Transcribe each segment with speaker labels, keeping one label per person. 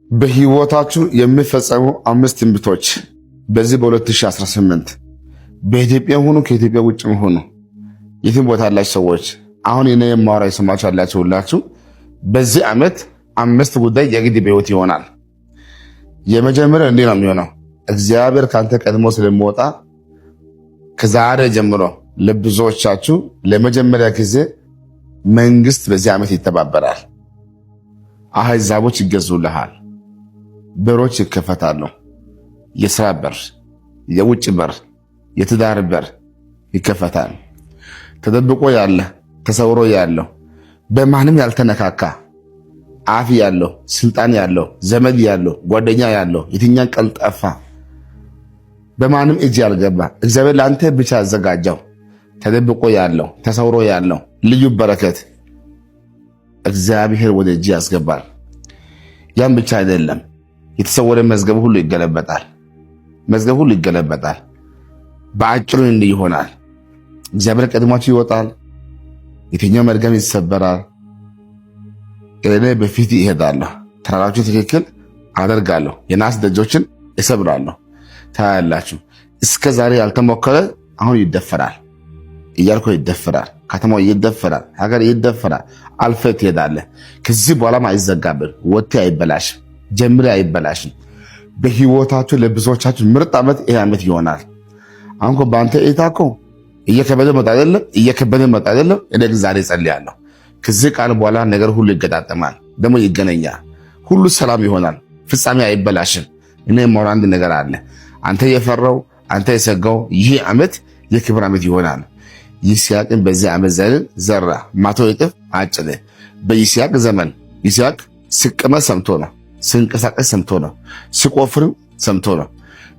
Speaker 1: በህይወታችሁ የሚፈጸሙ 5 ትንቢቶች በዚህ በ2018 በኢትዮጵያ ሆኑ ከኢትዮጵያ ውጭ ሆኑ የትም ቦታ ያላችሁ ሰዎች አሁን የኔ የማወራ የሰማችሁ ያላችሁ ሁላችሁ በዚህ ዓመት 5 ጉዳይ የግድ በህይወት ይሆናል። የመጀመሪያው እንዲህ ነው የሚሆነው። እግዚአብሔር ካንተ ቀድሞ ስለሚወጣ ከዛሬ ጀምሮ ለብዙዎቻችሁ ለመጀመሪያ ጊዜ መንግስት በዚህ ዓመት ይተባበራል። አህዛቦች ይገዙልሃል። በሮች ይከፈታሉ። የስራ በር፣ የውጭ በር፣ የትዳር በር ይከፈታል። ተደብቆ ያለ ተሰውሮ ያለው በማንም ያልተነካካ አፍ ያለው ስልጣን ያለው ዘመድ ያለው ጓደኛ ያለው የትኛን ቀልጠፋ በማንም እጅ ያልገባ እግዚአብሔር ለአንተ ብቻ ያዘጋጀው ተደብቆ ያለው ተሰውሮ ያለው ልዩ በረከት እግዚአብሔር ወደ እጅ ያስገባል። ያን ብቻ አይደለም፣ የተሰወረ መዝገብ ሁሉ ይገለበጣል። መዝገብ ሁሉ ይገለበጣል። በአጭሩ እንዲህ ይሆናል። እግዚአብሔር ቀድሟችሁ ይወጣል። የትኛው መርገም ይሰበራል። እኔ በፊት ይሄዳለሁ፣ ተራራዎችን ትክክል አደርጋለሁ፣ የናስ ደጆችን እሰብራለሁ። ታያላችሁ። እስከ ዛሬ ያልተሞከረ አሁን ይደፈራል። ኢያሪኮ ይደፈራል፣ ከተማው ይደፈራል፣ ሀገር ይደፈራል። አልፈ ትሄዳለህ። ከዚህ በኋላም አይዘጋብን፣ ወጥቴ አይበላሽም፣ ጀምሬ አይበላሽም። በህይወታችሁ ለብዙዎቻችሁ ምርጥ ዓመት ይሄ ዓመት ይሆናል። አሁን እኮ በአንተ እይታ እኮ እየከበደ መጣ አይደለም፣ እየከበደ መጣ አይደለም። እኔ ዛሬ ጸልያለሁ። ከዚህ ቃል በኋላ ነገር ሁሉ ይገጣጠማል፣ ደግሞ ይገናኛል፣ ሁሉ ሰላም ይሆናል፣ ፍጻሜ አይበላሽም። እኔ የማወራው አንድ ነገር አለ። አንተ የፈራው አንተ የሰጋው ይህ ዓመት የክብር ዓመት ይሆናል። ይስሐቅን በዚህ ዓመት ዘራ፣ 100 እጥፍ አጨደ። በይስሐቅ ዘመን ይስሐቅ ሲቀመጥ ሰምቶ ነው፣ ሲንቀሳቀስ ሰምቶ ነው፣ ሲቆፍርም ሰምቶ ነው።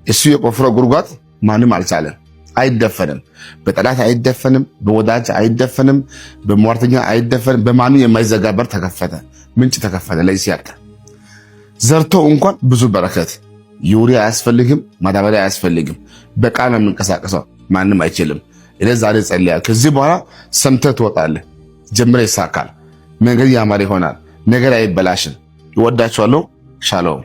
Speaker 1: እሱ የቆፍረው ጉድጓድ ማንም አልቻለም፣ አይደፈንም። በጠላት አይደፈንም፣ በወዳጅ አይደፈንም፣ በሟርተኛ አይደፈንም። በማንም የማይዘጋ በር ተከፈተ፣ ምንጭ ተከፈተ ለይስሐቅ። ዘርቶ እንኳን ብዙ በረከት። ዩሪያ አያስፈልግም፣ ማዳበሪያ አያስፈልግም። በቃል ነው የምንቀሳቀሰው፣ ማንም አይችልም። እኔ ዛሬ ጸልያለሁ። ከዚህ በኋላ ሰምተህ ትወጣለህ፣ ጀምረህ ይሳካል፣ መንገድ ያማረ ይሆናል፣ ነገር አይበላሽም። ይወዳችኋለሁ። ሻሎም